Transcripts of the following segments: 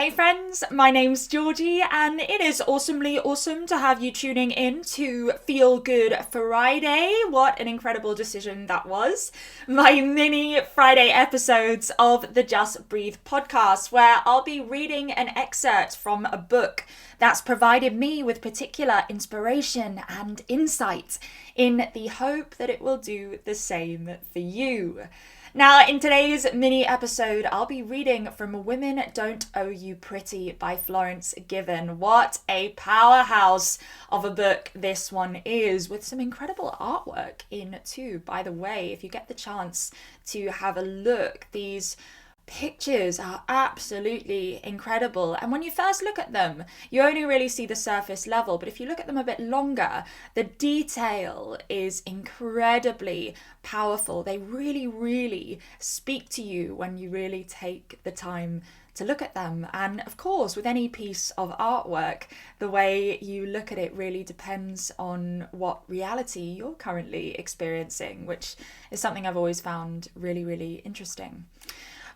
Hey friends, my name's Georgie and it is awesomely awesome to have you tuning in to Feel Good Friday. What an incredible decision that was. My mini Friday episodes of the Just Breathe podcast, where I'll be reading an excerpt from a book that's provided me with particular inspiration and insight in the hope that it will do the same for you. Now, in today's mini episode, I'll be reading from Women Don't Owe You Pretty by Florence Given. What a powerhouse of a book this one is, with some incredible artwork in too. By the way, if you get the chance to have a look, these pictures are absolutely incredible, and when you first look at them you only really see the surface level, but if you look at them a bit longer, the detail is incredibly powerful. They really speak to you when you really take the time to look at them. And of course, with any piece of artwork, the way you look at it really depends on what reality you're currently experiencing, which is something I've always found really interesting.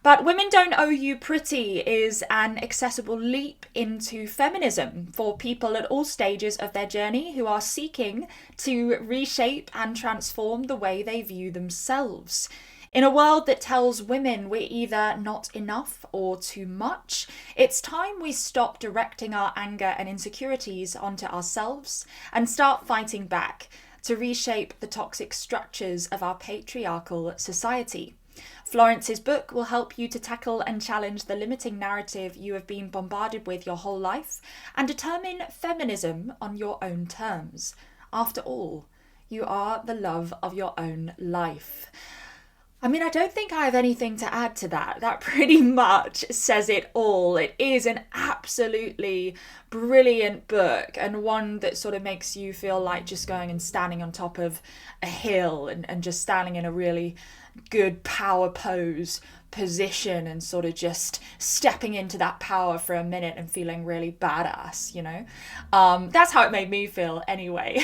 But Women Don't Owe You Pretty is an accessible leap into feminism for people at all stages of their journey who are seeking to reshape and transform the way they view themselves. In a world that tells women we're either not enough or too much, it's time we stop directing our anger and insecurities onto ourselves and start fighting back to reshape the toxic structures of our patriarchal society. Florence's book will help you to tackle and challenge the limiting narrative you have been bombarded with your whole life and determine feminism on your own terms. After all, you are the love of your own life. I mean, I don't think I have anything to add to that. That pretty much says it all. It is an absolutely brilliant book, and one that sort of makes you feel like just going and standing on top of a hill and just standing in a really good power pose position and sort of just stepping into that power for a minute and feeling really badass, you know. That's how it made me feel anyway.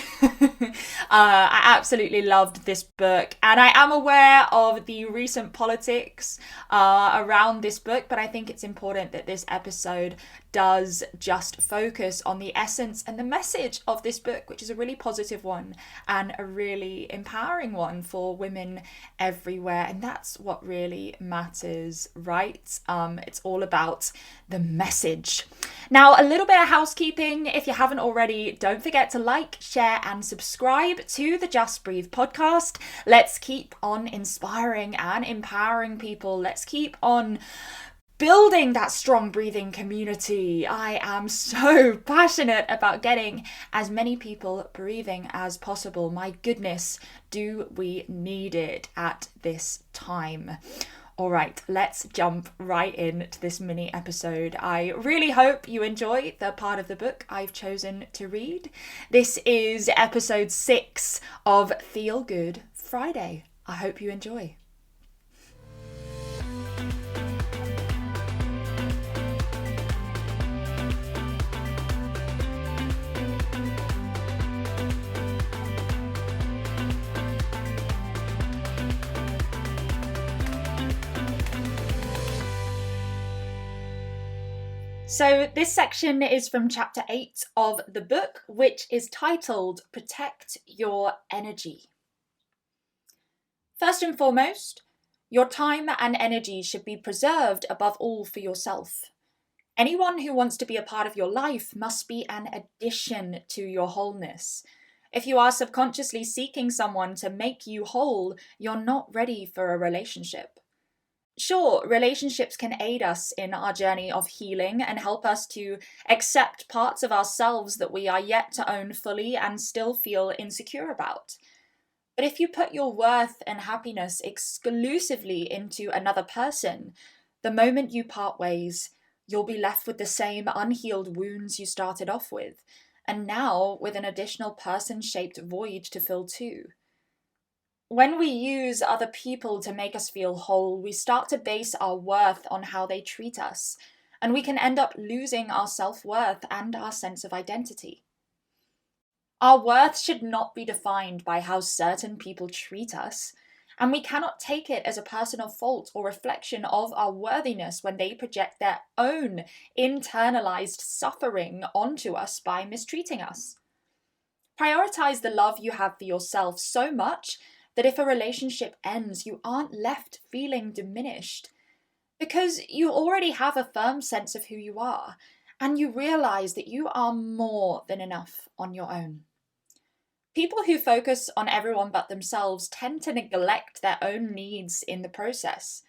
I absolutely loved this book, and I am aware of the recent politics around this book, but I think it's important that this episode does just focus on the essence and the message of this book, which is a really positive one and a really empowering one for women everywhere. And that's what really matters, right? It's all about the message. Now, a little bit of housekeeping. If you haven't already, don't forget to like, share and subscribe to the Just Breathe podcast. Let's keep on inspiring and empowering people. Let's keep on building that strong breathing community. I am so passionate about getting as many people breathing as possible. My goodness, do we need it at this time? All right, let's jump right into this mini episode. I really hope you enjoy the part of the book I've chosen to read. This is episode 6 of Feel Good Friday. I hope you enjoy. So this section is from chapter 8 of the book, which is titled Protect Your Energy. First and foremost, your time and energy should be preserved above all for yourself. Anyone who wants to be a part of your life must be an addition to your wholeness. If you are subconsciously seeking someone to make you whole, you're not ready for a relationship. Sure, relationships can aid us in our journey of healing and help us to accept parts of ourselves that we are yet to own fully and still feel insecure about. But if you put your worth and happiness exclusively into another person, the moment you part ways, you'll be left with the same unhealed wounds you started off with, and now with an additional person-shaped void to fill too. When we use other people to make us feel whole, we start to base our worth on how they treat us, and we can end up losing our self-worth and our sense of identity. Our worth should not be defined by how certain people treat us. And we cannot take it as a personal fault or reflection of our worthiness when they project their own internalized suffering onto us by mistreating us. Prioritize the love you have for yourself so much that if a relationship ends, you aren't left feeling diminished because you already have a firm sense of who you are and you realize that you are more than enough on your own. People who focus on everyone but themselves tend to neglect their own needs in the process.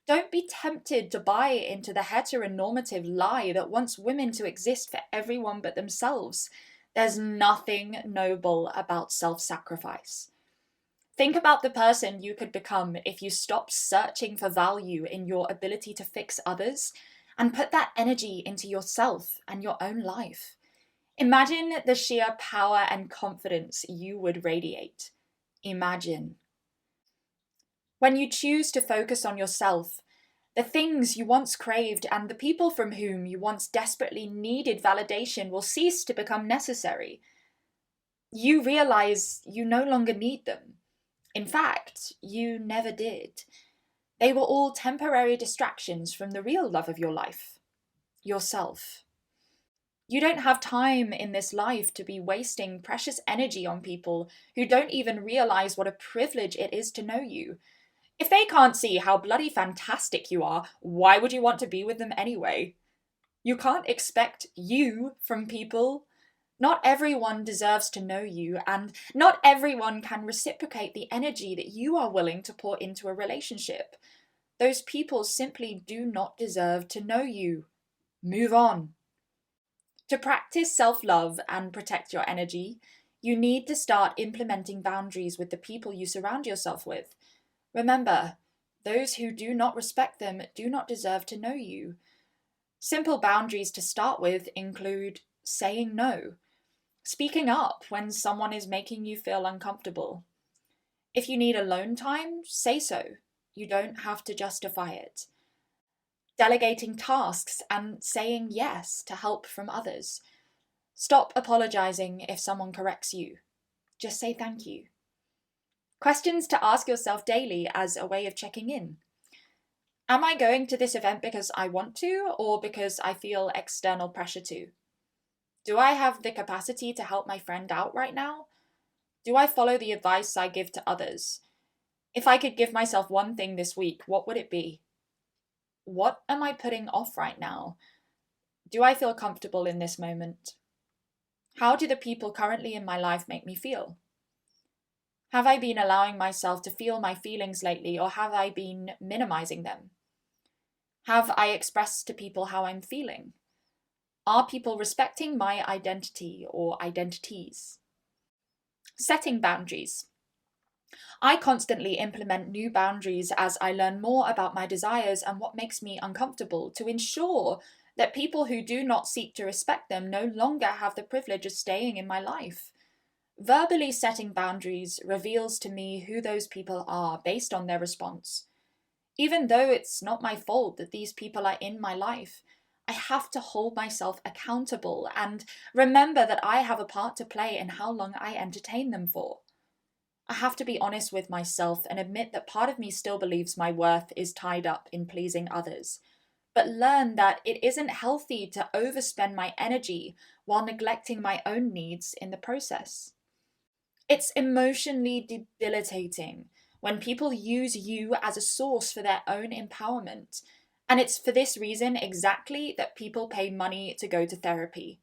Don't be tempted to buy into the heteronormative lie that wants women to exist for everyone but themselves. There's nothing noble about self-sacrifice. Think about the person you could become if you stopped searching for value in your ability to fix others and put that energy into yourself and your own life. Imagine the sheer power and confidence you would radiate. Imagine. When you choose to focus on yourself, the things you once craved and the people from whom you once desperately needed validation will cease to become necessary. You realize you no longer need them. In fact, you never did. They were all temporary distractions from the real love of your life, yourself. You don't have time in this life to be wasting precious energy on people who don't even realize what a privilege it is to know you. If they can't see how bloody fantastic you are, why would you want to be with them anyway? You can't expect you from people. Not everyone deserves to know you, and not everyone can reciprocate the energy that you are willing to pour into a relationship. Those people simply do not deserve to know you. Move on. To practice self-love and protect your energy, you need to start implementing boundaries with the people you surround yourself with. Remember, those who do not respect them do not deserve to know you. Simple boundaries to start with include saying no, speaking up when someone is making you feel uncomfortable. If you need alone time, say so. You don't have to justify it. Delegating tasks and saying yes to help from others. Stop apologizing if someone corrects you. Just say thank you. Questions to ask yourself daily as a way of checking in. Am I going to this event because I want to, or because I feel external pressure to? Do I have the capacity to help my friend out right now? Do I follow the advice I give to others? If I could give myself one thing this week, what would it be? What am I putting off right now? Do I feel comfortable in this moment? How do the people currently in my life make me feel? Have I been allowing myself to feel my feelings lately, or have I been minimizing them? Have I expressed to people how I'm feeling? Are people respecting my identity or identities? Setting boundaries. I constantly implement new boundaries as I learn more about my desires and what makes me uncomfortable to ensure that people who do not seek to respect them no longer have the privilege of staying in my life. Verbally setting boundaries reveals to me who those people are based on their response. Even though it's not my fault that these people are in my life, I have to hold myself accountable and remember that I have a part to play in how long I entertain them for. I have to be honest with myself and admit that part of me still believes my worth is tied up in pleasing others, but learn that it isn't healthy to overspend my energy while neglecting my own needs in the process. It's emotionally debilitating when people use you as a source for their own empowerment. And it's for this reason exactly that people pay money to go to therapy.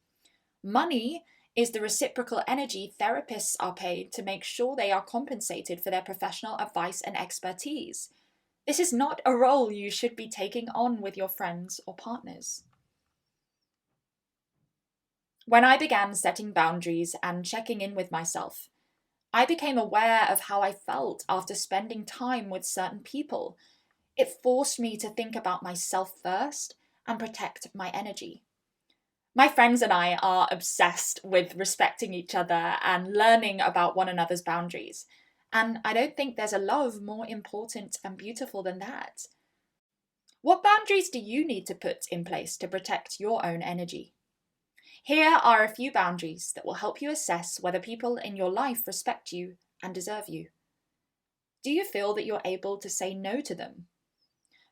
Money is the reciprocal energy therapists are paid to make sure they are compensated for their professional advice and expertise. This is not a role you should be taking on with your friends or partners. When I began setting boundaries and checking in with myself, I became aware of how I felt after spending time with certain people. It forced me to think about myself first and protect my energy. My friends and I are obsessed with respecting each other and learning about one another's boundaries. And I don't think there's a love more important and beautiful than that. What boundaries do you need to put in place to protect your own energy? Here are a few boundaries that will help you assess whether people in your life respect you and deserve you. do you feel that you're able to say no to them?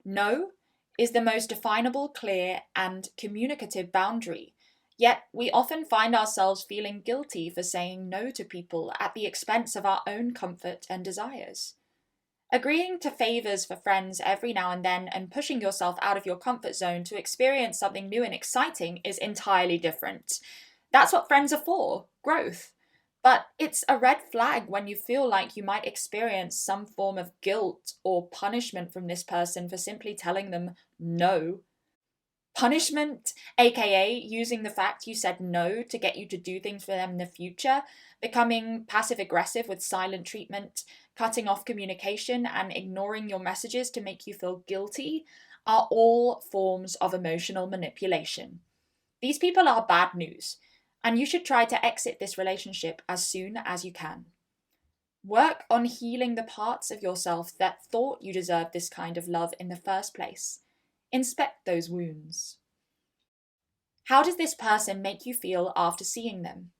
No is the most definable, clear, and communicative boundary. Yet we often find ourselves feeling guilty for saying no to people at the expense of our own comfort and desires. Agreeing to favours for friends every now and then and pushing yourself out of your comfort zone to experience something new and exciting is entirely different. That's what friends are for, growth. But it's a red flag when you feel like you might experience some form of guilt or punishment from this person for simply telling them no. Punishment, aka using the fact you said no to get you to do things for them in the future, becoming passive aggressive with silent treatment, cutting off communication, and ignoring your messages to make you feel guilty, are all forms of emotional manipulation. These people are bad news, and you should try to exit this relationship as soon as you can. Work on healing the parts of yourself that thought you deserved this kind of love in the first place. Inspect those wounds. How does this person make you feel after seeing them?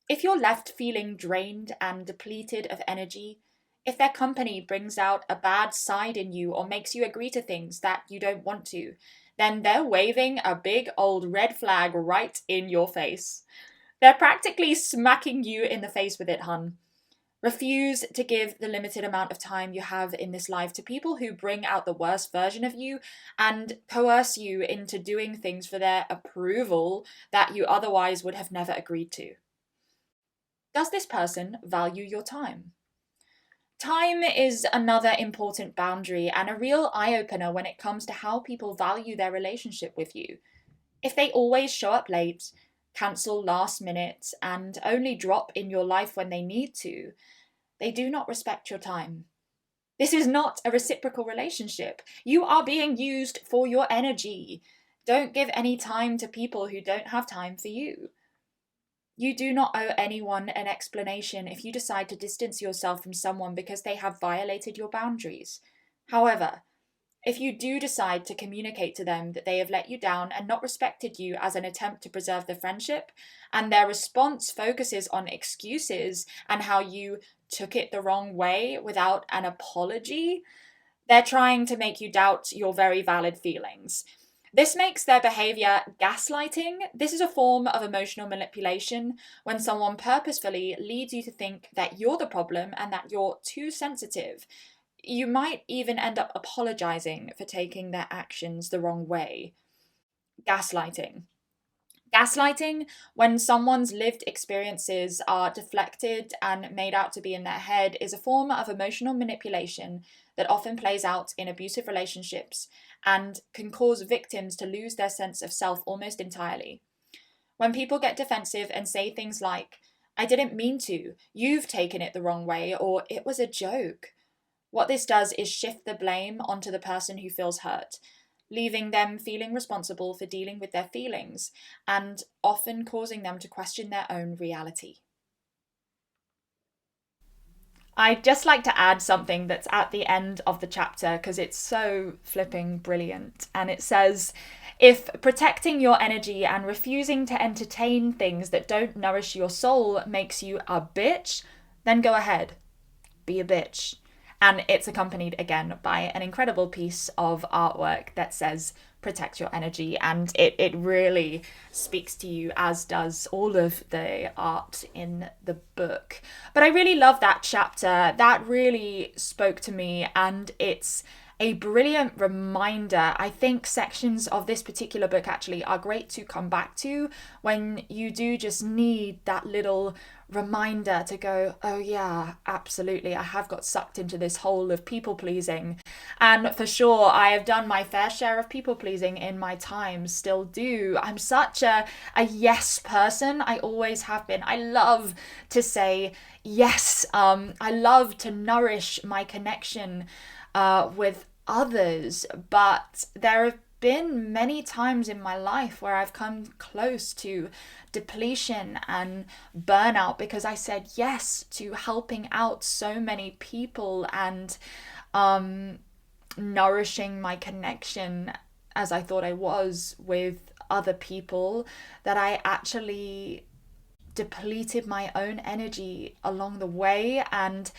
If you're left feeling drained and depleted of energy, if their company brings out a bad side in you or makes you agree to things that you don't want to, then they're waving a big old red flag right in your face. They're practically smacking you in the face with it, hun. Refuse to give the limited amount of time you have in this life to people who bring out the worst version of you and coerce you into doing things for their approval that you otherwise would have never agreed to. Does this person value your time? Time is another important boundary and a real eye-opener when it comes to how people value their relationship with you. If they always show up late, cancel last minute, and only drop in your life when they need to, they do not respect your time. This is not a reciprocal relationship. You are being used for your energy. Don't give any time to people who don't have time for you. You do not owe anyone an explanation if you decide to distance yourself from someone because they have violated your boundaries. However, if you do decide to communicate to them that they have let you down and not respected you as an attempt to preserve the friendship, and their response focuses on excuses and how you took it the wrong way without an apology, they're trying to make you doubt your very valid feelings. This makes their behavior gaslighting. This is a form of emotional manipulation when someone purposefully leads you to think that you're the problem and that you're too sensitive. You might even end up apologizing for taking their actions the wrong way. Gaslighting. Gaslighting, when someone's lived experiences are deflected and made out to be in their head, is a form of emotional manipulation that often plays out in abusive relationships and can cause victims to lose their sense of self almost entirely. When people get defensive and say things like, "I didn't mean to," "You've taken it the wrong way," or "It was a joke," what this does is shift the blame onto the person who feels hurt, leaving them feeling responsible for dealing with their feelings and often causing them to question their own reality. I'd just like to add something that's at the end of the chapter because it's so flipping brilliant. And it says, if protecting your energy and refusing to entertain things that don't nourish your soul makes you a bitch, then go ahead, be a bitch. And it's accompanied again by an incredible piece of artwork that says, protect your energy. And it really speaks to you, as does all of the art in the book. But I really love that chapter. That really spoke to me, and it's a brilliant reminder. I think sections of this particular book actually are great to come back to when you do just need that little reminder to go, oh yeah, absolutely, I have got sucked into this hole of people pleasing. And for sure, I have done my fair share of people pleasing in my time, still do. I'm such a yes person. I always have been. I love to say yes. I love to nourish my connection with others, but there have been many times in my life where I've come close to depletion and burnout because I said yes to helping out so many people and nourishing my connection as I thought I was with other people, that I actually depleted my own energy along the way. And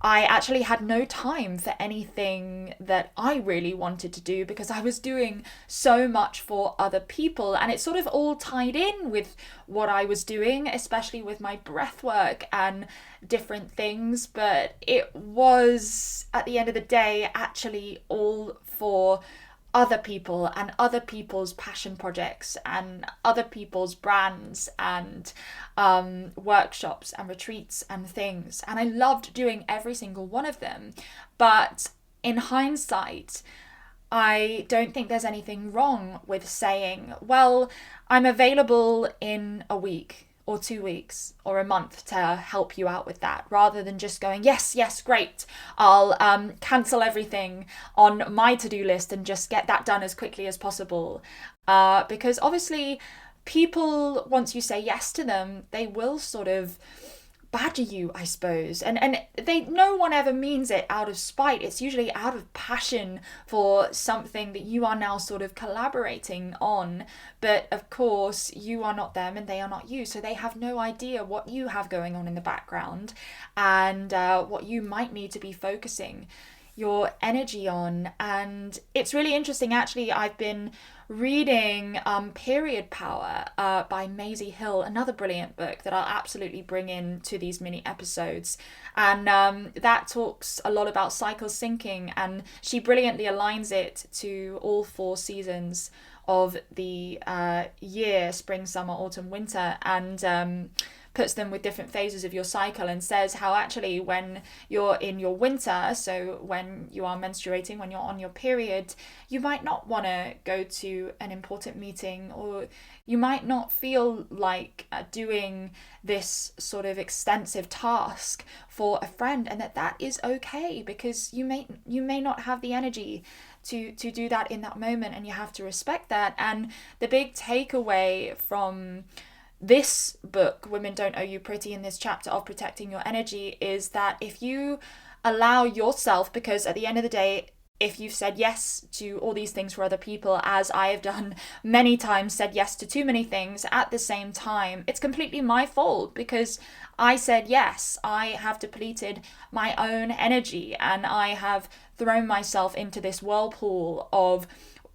I actually had no time for anything that I really wanted to do because I was doing so much for other people. And it sort of all tied in with what I was doing, especially with my breath work and different things. But it was, at the end of the day, actually all for other people and other people's passion projects and other people's brands and workshops and retreats and things. And I loved doing every single one of them. But in hindsight, I don't think there's anything wrong with saying, well, I'm available in a week or 2 weeks or a month to help you out with that, rather than just going, yes, great, I'll cancel everything on my to-do list and just get that done as quickly as possible. Because obviously people, once you say yes to them, they will sort of badger you, I suppose. And no one ever means it out of spite. It's usually out of passion for something that you are now sort of collaborating on. But of course, you are not them and they are not you. So they have no idea what you have going on in the background and what you might need to be focusing your energy on. And it's really interesting, actually. I've been reading Period Power by Maisie Hill, another brilliant book that I'll absolutely bring in to these mini episodes. And that talks a lot about cycle syncing, and she brilliantly aligns it to all 4 seasons of the year: spring, summer, autumn, winter, and puts them with different phases of your cycle, and says how actually when you're in your winter, so when you are menstruating, when you're on your period, you might not want to go to an important meeting, or you might not feel like doing this sort of extensive task for a friend, and that is okay, because you may not have the energy to do that in that moment, and you have to respect that. And the big takeaway from this book, Women Don't Owe You Pretty, in this chapter of protecting your energy, is that if you allow yourself, because at the end of the day, if you've said yes to all these things for other people, as I have done many times, said yes to too many things at the same time, it's completely my fault, because I said yes. I have depleted my own energy, and I have thrown myself into this whirlpool of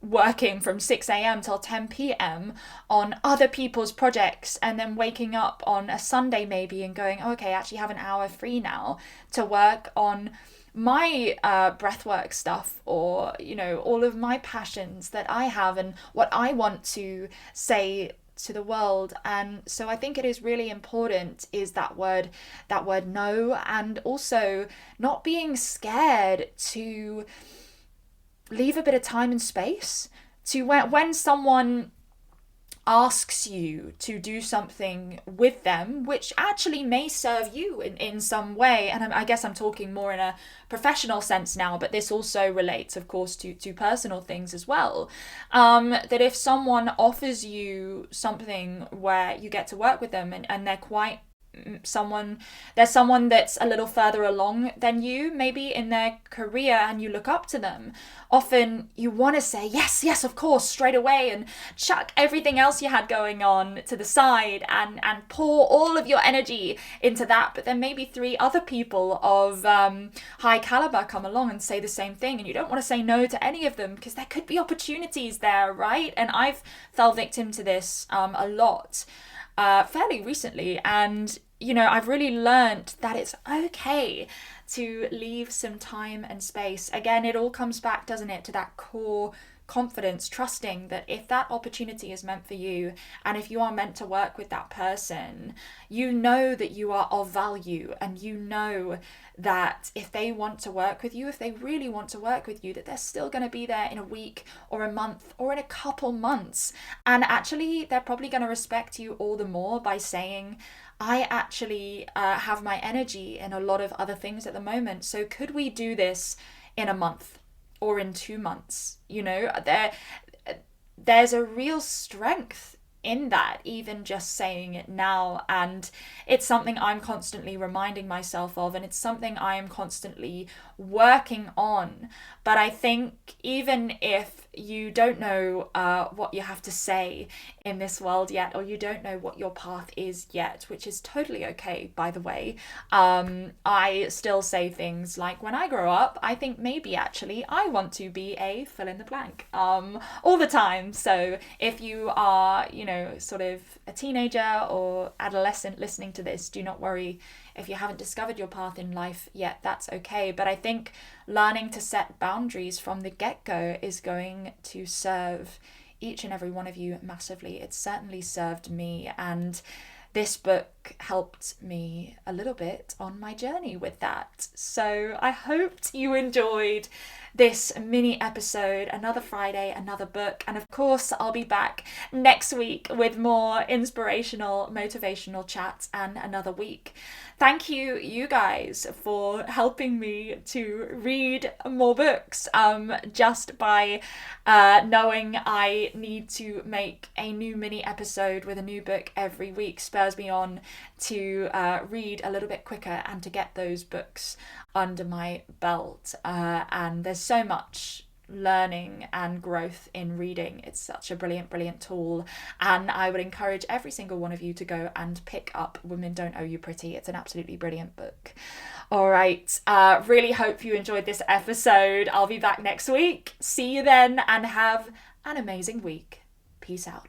working from 6 a.m. till 10 p.m. on other people's projects, and then waking up on a Sunday maybe and going, oh, okay, I actually have an hour free now to work on my breathwork stuff, or, you know, all of my passions that I have and what I want to say to the world. And so I think it is really important, is that word no, and also not being scared to leave a bit of time and space to when someone asks you to do something with them, which actually may serve you in some way. And I guess I'm talking more in a professional sense now, but this also relates, of course, to personal things as well. That if someone offers you something where you get to work with them, and they're quite someone that's a little further along than you, maybe in their career, and you look up to them, often you want to say yes, of course, straight away, and chuck everything else you had going on to the side and pour all of your energy into that. But then maybe 3 other people of high caliber come along and say the same thing, and you don't want to say no to any of them, because there could be opportunities there, right? And I've fell victim to this a lot fairly recently, and you know, I've really learned that it's okay to leave some time and space. Again, it all comes back, doesn't it, to that core confidence, trusting that if that opportunity is meant for you, and if you are meant to work with that person, you know that you are of value, and you know that if they want to work with you, if they really want to work with you, that they're still going to be there in a week or a month or in a couple months. And actually, they're probably going to respect you all the more by saying, I actually have my energy in a lot of other things at the moment, so could we do this in a month or in 2 months? You know, there's a real strength in that, even just saying it now. And it's something I'm constantly reminding myself of, and it's something I am constantly working on. But I think even if you don't know what you have to say in this world yet, or you don't know what your path is yet, which is totally okay, by the way, I still say things like, when I grow up, I think maybe actually I want to be a fill in the blank all the time. So if you are, sort of a teenager or adolescent listening to this, do not worry if you haven't discovered your path in life yet. That's okay. But I think learning to set boundaries from the get-go is going to serve each and every one of you massively. It's certainly served me, and this book helped me a little bit on my journey with that. So I hoped you enjoyed this mini episode. Another Friday, another book, and of course I'll be back next week with more inspirational, motivational chats and another week. Thank you guys for helping me to read more books. Just by knowing I need to make a new mini episode with a new book every week spurs me on to read a little bit quicker and to get those books under my belt. And there's so much learning and growth in reading. It's such a brilliant tool, and I would encourage every single one of you to go and pick up Women Don't Owe You Pretty. It's an absolutely brilliant book. All right, really hope you enjoyed this episode. I'll be back next week. See you then, and have an amazing week. Peace out.